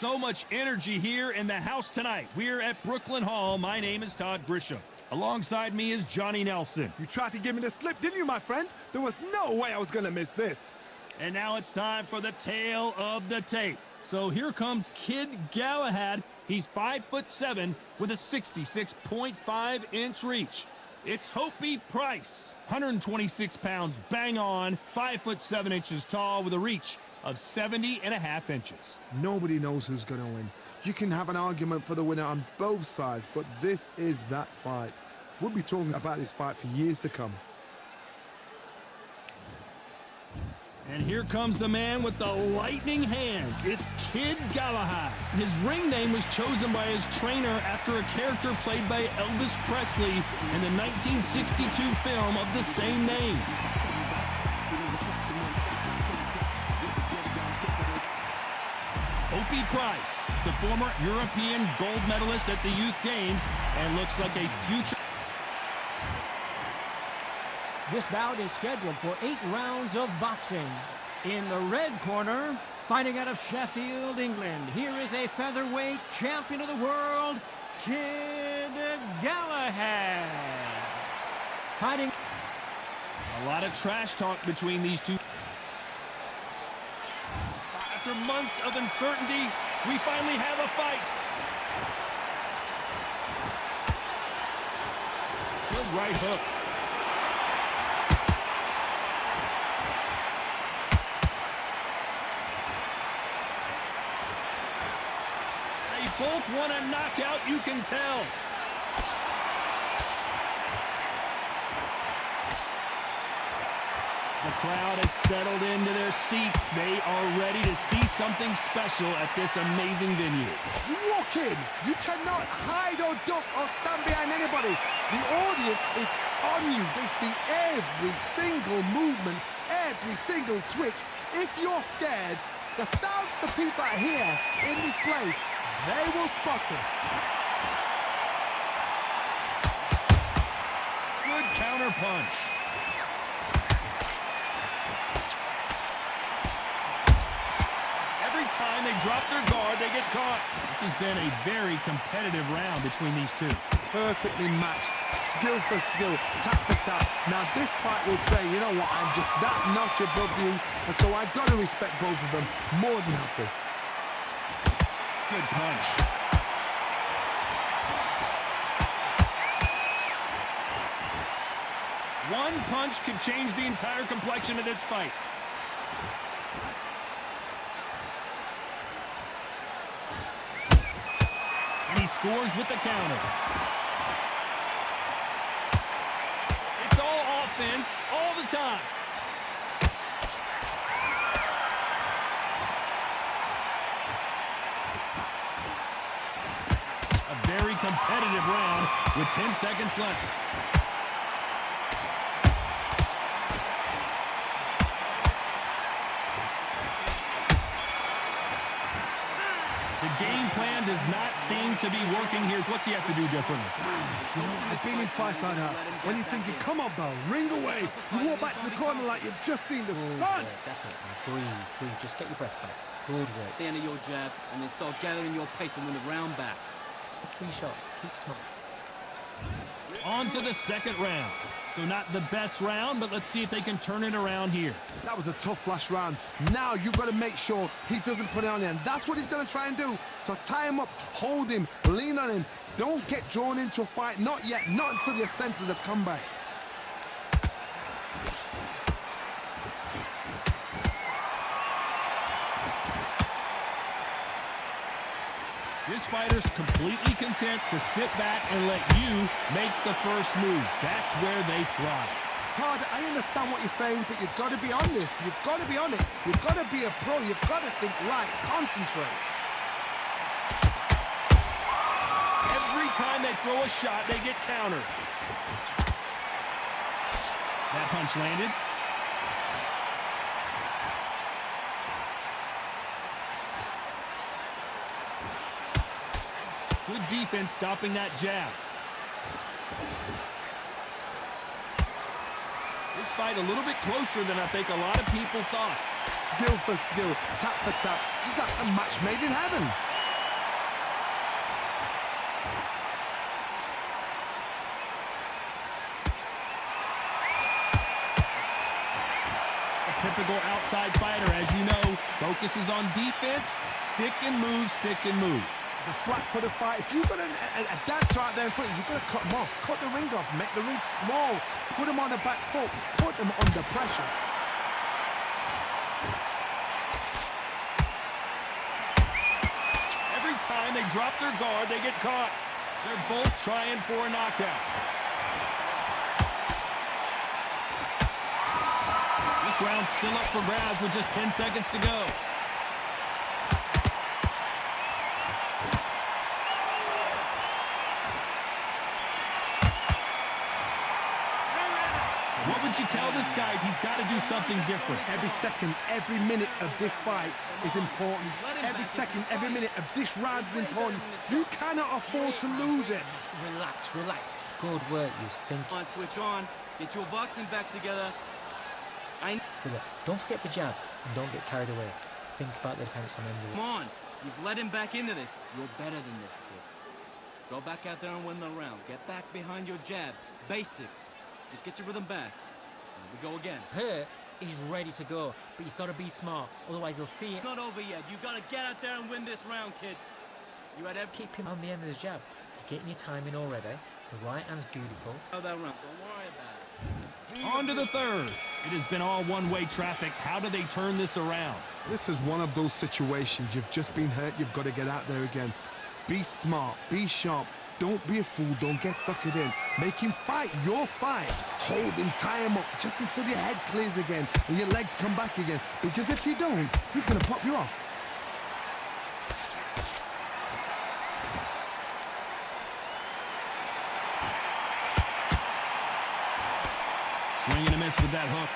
So much energy here in the house tonight. We're at Brooklyn Hall. My name is Todd Grisham. Alongside me is Johnny Nelson. You tried to give me the slip, didn't you, my friend? There was no way I was going to miss this. And now it's time for the tale of the tape. So here comes Kid Galahad. He's 5'7" with a 66.5-inch reach. It's Hopi Price, 126 pounds, bang on, 5'7" tall with a reach of 70.5 inches. Nobody knows who's going to win. You can have an argument for the winner on both sides, but this is that fight. We'll be talking about this fight for years to come. And here comes the man with the lightning hands. It's Kid Galahad. His ring name was chosen by his trainer after a character played by Elvis Presley in the 1962 film of the same name. Hopi Price, the former European gold medalist at the Youth Games, and looks like a future. This bout is scheduled for 8 rounds of boxing. In the red corner, fighting out of Sheffield, England, here is a featherweight champion of the world, Kid Galahad. Fighting. A lot of trash talk between these two. After months of uncertainty, we finally have a fight. Good right hook. They both want a knockout, you can tell. The crowd has settled into their seats. They are ready to see something special at this amazing venue. You walk in, you cannot hide or duck or stand behind anybody. The audience is on you. They see every single movement, every single twitch. If you're scared, the thousands of people that are here in this place, they will spot him. Good counter punch. Every time they drop their guard, they get caught. This has been a very competitive round between these two. Perfectly matched, skill for skill, tap for tap. Now this fight will say, you know what, I'm just that notch above you, and so I've got to respect both of them more than happy. Good punch. One punch could change the entire complexion of this fight. And he scores with the counter. It's all offense, all the time. A very competitive round with 10 seconds left. The game plan does not seem to be working here. What's he have to do differently? You know, I've been in fights like that. When you're thinking, come on, Bell, ring away. You walk back to the corner like you've just seen the sun. That's it, man. Breathe. Just get your breath back. Good work. The end of your jab, and then start gathering your pace and win the round back. 3 shots. Keep smart. On to the second round. So not the best round, but let's see if they can turn it around here. That was a tough last round. Now you've got to make sure he doesn't put it on him. That's what he's going to try and do. So tie him up, hold him, lean on him. Don't get drawn into a fight. Not yet. Not until your senses have come back. This fighter's completely content to sit back and let you make the first move. That's where they thrive. Todd, I understand what you're saying, but you've got to be on this. You've got to be on it. You've got to be a pro. You've got to think right. Concentrate. Every time they throw a shot, they get countered. That punch landed. Good defense stopping that jab. This fight a little bit closer than I think a lot of people thought. Skill for skill, tap for tap, just like a match made in heaven. typical outside fighter, as you know, focuses on defense, stick and move, stick and move. The flat for the fight. If you've got a dance right there in front of you, you've got to cut them off. Cut the ring off. Make the ring small. Put them on the back foot. Put them under pressure. Every time they drop their guard, they get caught. They're both trying for a knockout. This round's still up for grabs with just 10 seconds to go. What would you tell this guy? He's got to do something different. Every second, every minute of this fight is important. Every second, every minute of this round is important. You cannot afford to lose it. Relax, relax. Good work, you think. Come on, switch on. Get your boxing back together. Good work. Don't forget the jab and don't get carried away. Think about the defense on end of it. Come on. You've led him back into this. You're better than this, kid. Go back out there and win the round. Get back behind your jab. Basics. Just get your rhythm back. Here we go again. Hurt, he's ready to go, but you've got to be smart, otherwise he'll see it. It's not over yet. You've got to get out there and win this round, kid. You had every... Keep him on the end of his jab. You're getting your timing already. The right hand's beautiful. Oh, that round. Don't worry about it. On to the third. It has been all one-way traffic. How do they turn this around? This is one of those situations. You've just been hurt. You've got to get out there again. Be smart. Be sharp. Don't be a fool. Don't get suckered in. Make him fight your fight. Hold him, tie him up, just until your head clears again and your legs come back again. Because if you don't, he's going to pop you off. Swing and a miss with that hook.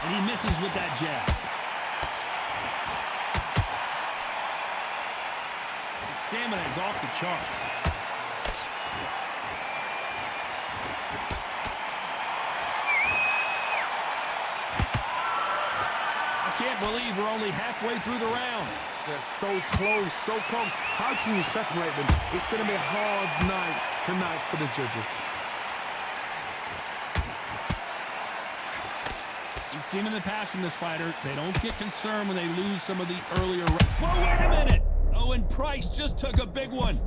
And he misses with that jab. His stamina is off the charts. I can't believe we're only halfway through the round. They're so close, so close. How can you separate them? It's going to be a hard night tonight for the judges. We've seen in the past from this fighter, they don't get concerned when they lose some of the earlier rounds. Whoa, wait a minute! Oh, and Price just took a big one.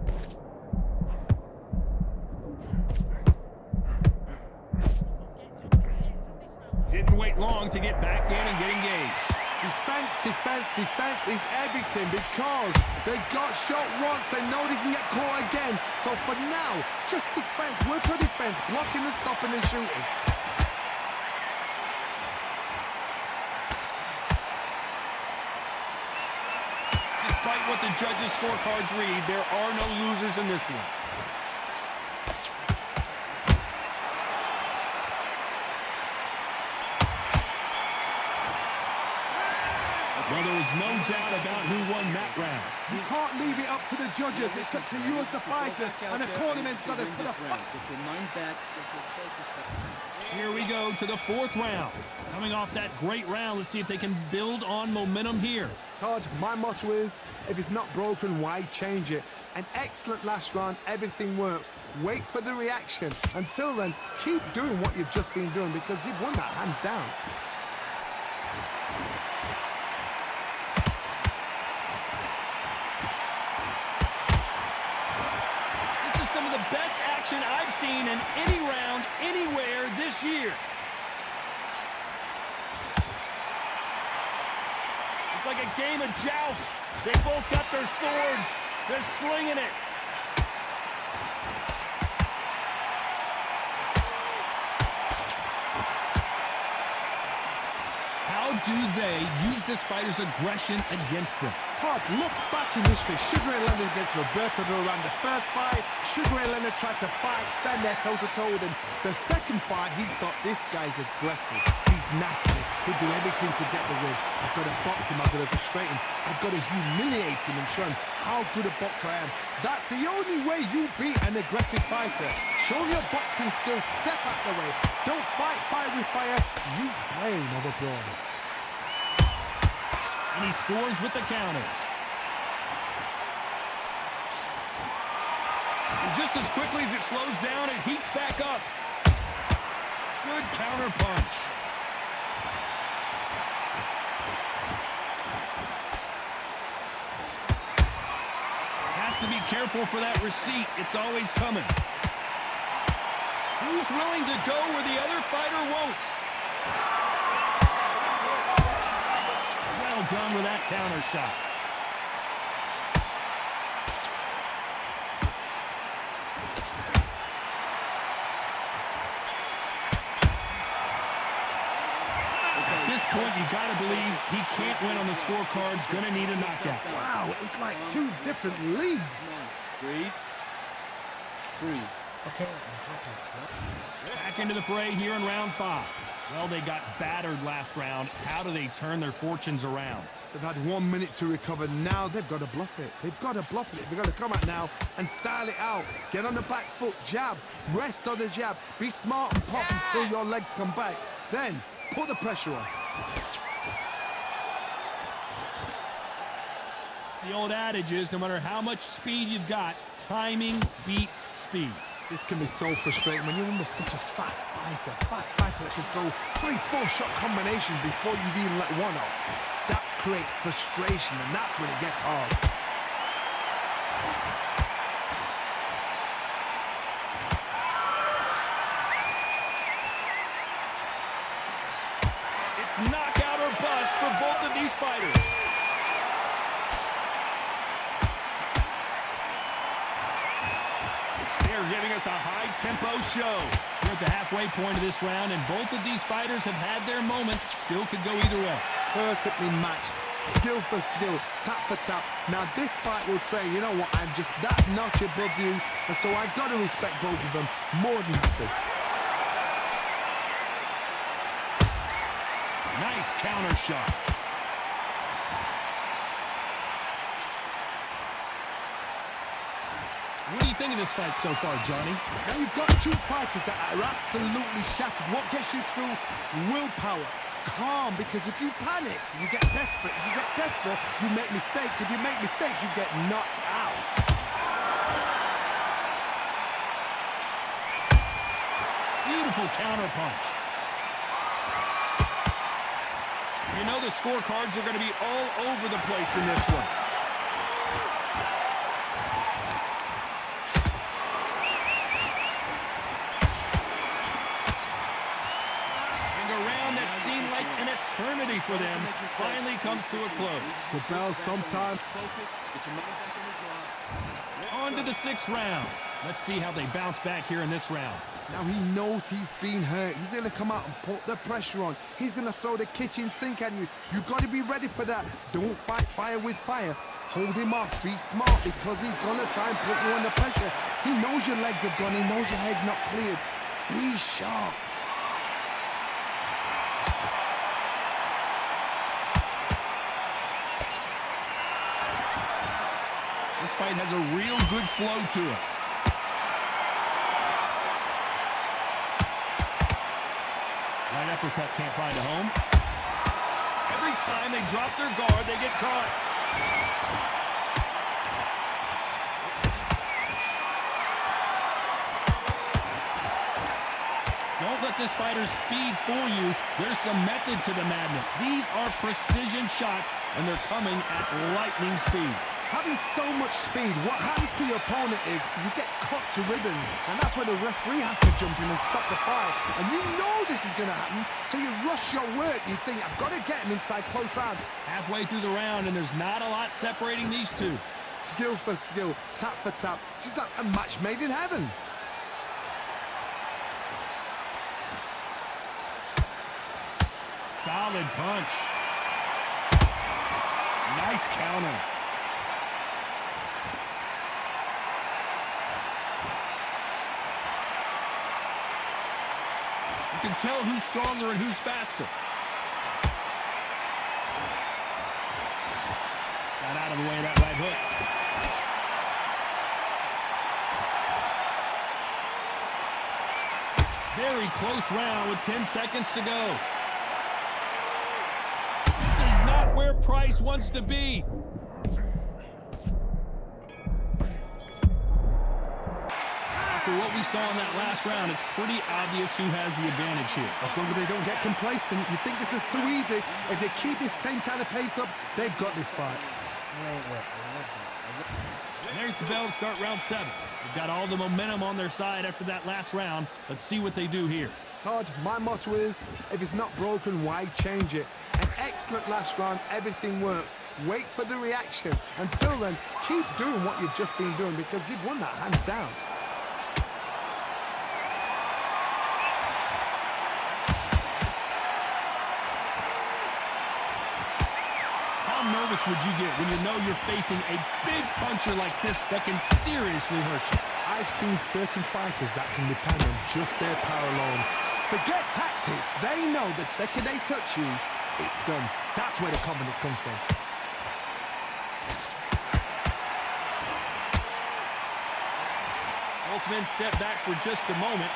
Didn't wait long to get back in and get engaged. Defense, defense, defense is everything because they got shot once. They know they can get caught again. So for now, just defense, work on defense, blocking and stopping and shooting. Despite what the judges' scorecards read, there are no losers in this one. Well, there was no doubt about who won that round. You can't leave it up to the judges. It's up to you as the fighter, and the cornerman's got to put a fight. Get your mind back, get your focus back. Here we go to the fourth round. Coming off that great round, let's see if they can build on momentum here. Todd, my motto is, if it's not broken, why change it? An excellent last round, everything works. Wait for the reaction. Until then, keep doing what you've just been doing because you've won that hands down. This is some of the best action I've seen in any round, anywhere this year. It's like a game of joust. They both got their swords. They're slinging it. How do they use this fighter's aggression against them? Todd, look back in history. Sugar Ray Leonard against Roberto Duran. The first fight, Sugar Ray Leonard tried to fight, stand there toe-to-toe with him. The second fight, he thought, this guy's aggressive. He's nasty. He'll do everything to get the win. I've got to box him. I've got to frustrate him. I've got to humiliate him and show him how good a boxer I am. That's the only way you beat an aggressive fighter. Show your boxing skills. Step out the way. Don't fight fire with fire. Use brain over brawn. And he scores with the counter. And just as quickly as it slows down, it heats back up. Good counter punch. Has to be careful for that receipt. It's always coming. Who's willing to go where the other fighter won't? Well done with that counter shot. At this point, you got to believe he can't win on the scorecards. Going to need a knockout. Wow, it's like two different leagues. Breathe. Breathe. Okay. Back into the fray here in round 5. Well, they got battered last round. How do they turn their fortunes around? They've had 1 minute to recover. Now they've got to bluff it. They've got to bluff it. They've got to come out now and style it out. Get on the back foot, jab, rest on the jab. Be smart and pop until your legs come back. Then put the pressure on. The old adage is no matter how much speed you've got, timing beats speed. This can be so frustrating when you're with such a fast fighter that can throw 3-4 shot combinations before you've even let one off. That creates frustration, and that's when it gets hard. It's knockout or bust for both of these fighters. They're giving us a high-tempo show. We're at the halfway point of this round, and both of these fighters have had their moments. Still could go either way. Perfectly matched, skill for skill, tap for tap. Now this fight will say, you know what, I'm just that notch above you, and so I've got to respect both of them more than happy. Nice counter shot. What do you think of this fight so far, Johnny? Now you've got two fighters that are absolutely shattered. What gets you through? Willpower. Calm, because if you panic, you get desperate. If you get desperate, you make mistakes. If you make mistakes, you get knocked out. Beautiful counter punch. You know the scorecards are going to be all over the place in this one. Seemed like an eternity for them finally comes to a close. The bell sometime. On to the 6th round. Let's see how they bounce back here in this round. Now he knows he's been hurt. He's going to come out and put the pressure on. He's going to throw the kitchen sink at you. You've got to be ready for that. Don't fight fire with fire. Hold him off. Be smart, because he's going to try and put you under pressure. He knows your legs have gone. He knows your head's not cleared. Be sharp. This fight has a real good flow to it. Right uppercut can't find a home. Every time they drop their guard, they get caught. Don't let this fighter's speed fool you. There's some method to the madness. These are precision shots, and they're coming at lightning speed. Having so much speed, what happens to your opponent is you get cut to ribbons, and that's where the referee has to jump in and stop the fight. And you know this is going to happen, so you rush your work. You think, I've got to get him inside close round. Halfway through the round, and there's not a lot separating these two. Skill for skill, tap for tap. She's like a match made in heaven. Solid punch. Nice counter. You can tell who's stronger and who's faster. Got out of the way of that right hook. Very close round with 10 seconds to go. This is not where Price wants to be. After what we saw in that last round, it's pretty obvious who has the advantage here. As long as they don't get complacent, you think this is too easy. If they keep this same kind of pace up, they've got this fight. And there's the bell to start round 7. They've got all the momentum on their side after that last round. Let's see what they do here. Todd, my motto is, if it's not broken, why change it? An excellent last round, everything works. Wait for the reaction. Until then, keep doing what you've just been doing because you've won that hands down. How nervous would you get when you know you're facing a big puncher like this that can seriously hurt you? I've seen certain fighters that can depend on just their power alone. Forget tactics. They know the second they touch you, it's done. That's where the confidence comes from. Both men step back for just a moment.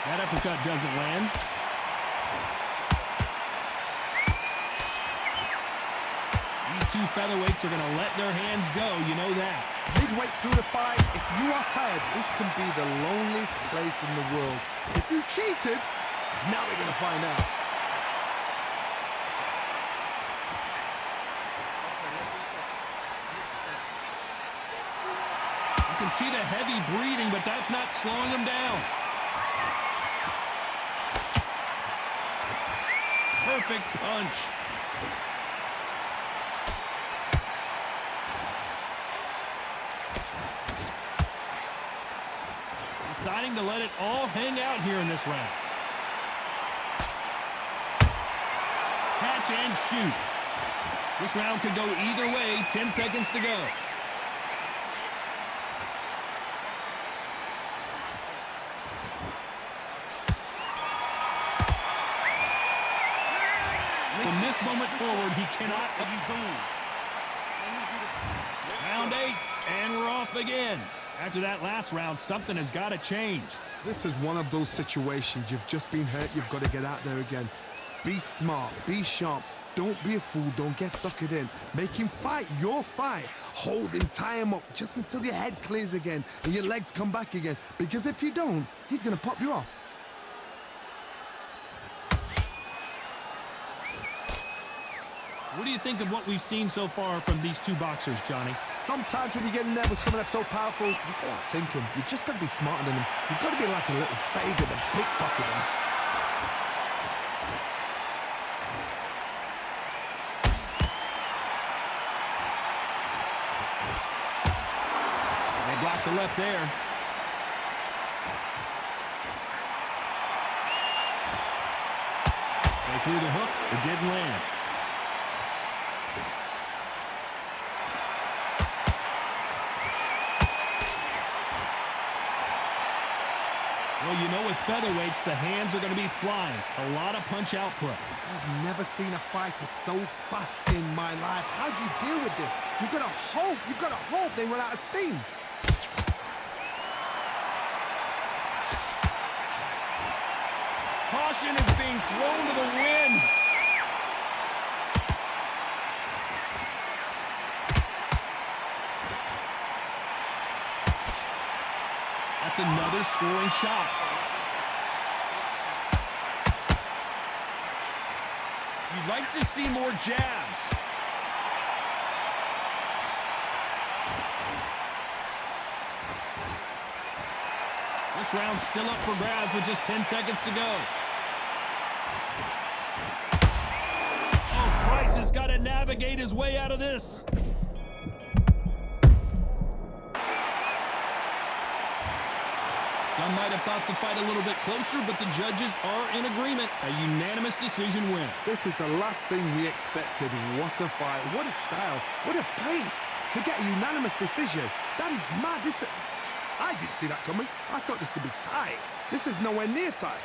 That uppercut doesn't land. These two featherweights are going to let their hands go, you know that. Midway through the fight, if you are tired, this can be the loneliest place in the world. If you cheated, now we're going to find out. You can see the heavy breathing, but that's not slowing them down. Perfect punch. Deciding to let it all hang out here in this round. Catch and shoot. This round could go either way. 10 seconds to go. From this moment forward, he cannot be boom. Round 8, and we're off again. After that last round, something has got to change. This is one of those situations. You've just been hurt. You've got to get out there again. Be smart. Be sharp. Don't be a fool. Don't get suckered in. Make him fight your fight. Hold him, tie him up just until your head clears again and your legs come back again. Because if you don't, he's going to pop you off. What do you think of what we've seen so far from these two boxers, Johnny? Sometimes when you get in there with someone that's so powerful, you got to outthink him. You just got to be smarter than him. You've got to be like a little faggot and pickpocket him. They blocked the left there. They threw the hook. It didn't land. Well, you know with featherweights, the hands are going to be flying. A lot of punch output. I've never seen a fighter so fast in my life. How do you deal with this? You've got to hope they run out of steam. Caution is being thrown to the wind. That's another scoring shot. You'd like to see more jabs. This round's still up for grabs with just 10 seconds to go. Oh, Price has got to navigate his way out of this. Some might have thought the fight a little bit closer, but the judges are in agreement. A unanimous decision win. This is the last thing we expected. What a fight. What a style. What a pace to get a unanimous decision. That is mad. I didn't see that coming. I thought this would be tight. This is nowhere near tight.